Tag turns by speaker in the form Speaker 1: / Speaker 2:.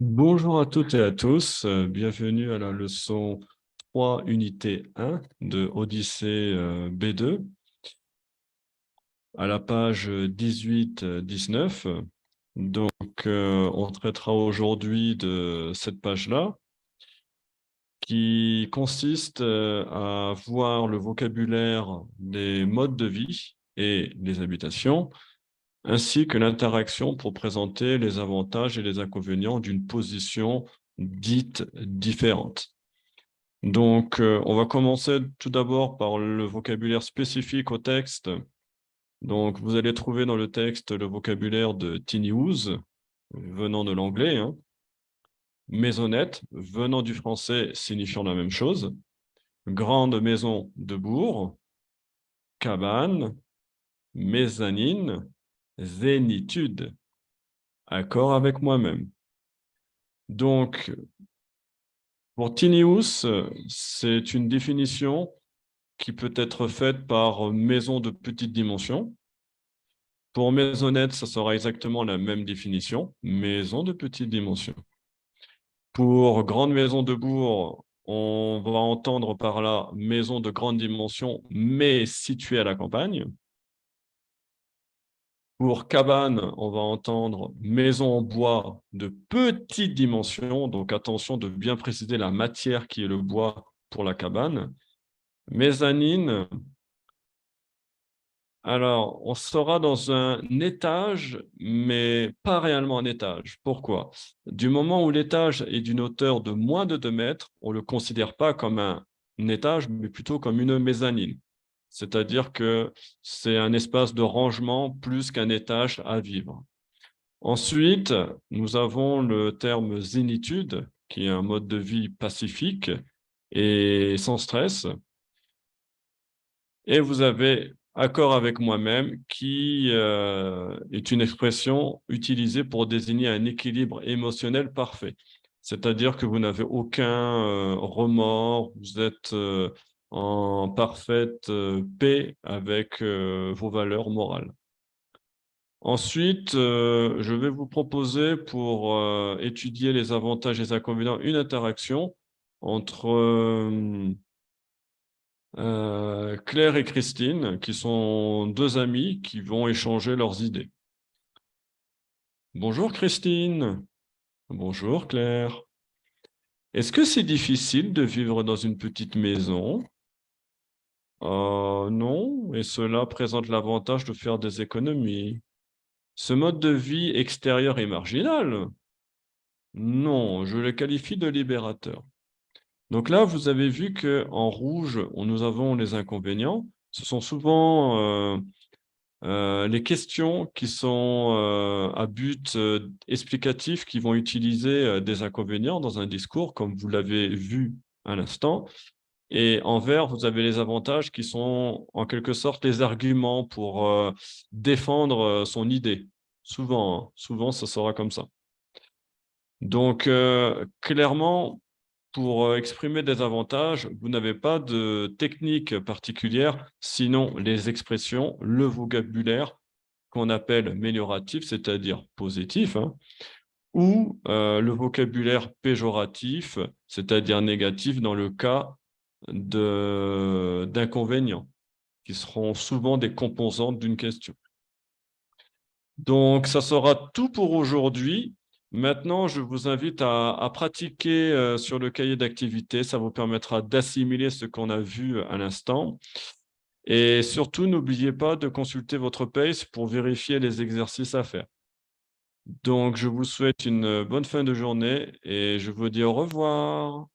Speaker 1: Bonjour à toutes et à tous, bienvenue à la leçon 3, unité 1 de Odyssée B2, à la page 18-19. Donc, on traitera aujourd'hui de cette page-là, qui consiste à voir le vocabulaire des modes de vie et des habitations, ainsi que l'interaction pour présenter les avantages et les inconvénients d'une position dite différente. Donc, on va commencer tout d'abord par le vocabulaire spécifique au texte. Donc, vous allez trouver dans le texte le vocabulaire de tiny house, venant de l'anglais, hein. Maisonnette, venant du français, signifiant la même chose. Grande maison de bourg, cabane, mezzanine, zénitude. Accord avec moi-même. Donc, pour tiny house, c'est une définition qui peut être faite par maison de petite dimension. Pour maisonnette, ça sera exactement la même définition, maison de petite dimension. Pour grande maison de bourg, on va entendre par là maison de grande dimension, mais située à la campagne. Pour cabane, on va entendre maison en bois de petite dimension, donc attention de bien préciser la matière qui est le bois pour la cabane. Mezzanine, alors, on sera dans un étage, mais pas réellement un étage. Pourquoi? Du moment où l'étage est d'une hauteur de moins de 2 mètres, on ne le considère pas comme un étage, mais plutôt comme une mezzanine. C'est-à-dire que c'est un espace de rangement plus qu'un étage à vivre. Ensuite, nous avons le terme zénitude, qui est un mode de vie pacifique et sans stress. Et vous avez accord avec moi-même qui est une expression utilisée pour désigner un équilibre émotionnel parfait. C'est-à-dire que vous n'avez aucun remords, vous êtes en parfaite paix avec vos valeurs morales. Ensuite, je vais vous proposer pour étudier les avantages et les inconvénients une interaction entre Claire et Christine, qui sont deux amies qui vont échanger leurs idées. Bonjour Christine. Bonjour Claire. Est-ce que c'est difficile de vivre dans une petite maison? Non, et cela présente l'avantage de faire des économies. Ce mode de vie extérieur est marginal? Non, je le qualifie de libérateur. Donc là, vous avez vu qu'en rouge, nous avons les inconvénients. Ce sont souvent les questions qui sont à but explicatif, qui vont utiliser des inconvénients dans un discours, comme vous l'avez vu à l'instant. Et en vert, vous avez les avantages qui sont en quelque sorte les arguments pour défendre son idée. Souvent, hein, souvent, ça sera comme ça. Donc, clairement, pour exprimer des avantages, vous n'avez pas de technique particulière, sinon les expressions, le vocabulaire qu'on appelle amélioratif, c'est-à-dire positif, hein, ou le vocabulaire péjoratif, c'est-à-dire négatif dans le cas d'inconvénients, qui seront souvent des composantes d'une question. Donc, ça sera tout pour aujourd'hui. Maintenant, je vous invite à pratiquer sur le cahier d'activité. Ça vous permettra d'assimiler ce qu'on a vu à l'instant. Et surtout, n'oubliez pas de consulter votre PACE pour vérifier les exercices à faire. Donc, je vous souhaite une bonne fin de journée et je vous dis au revoir.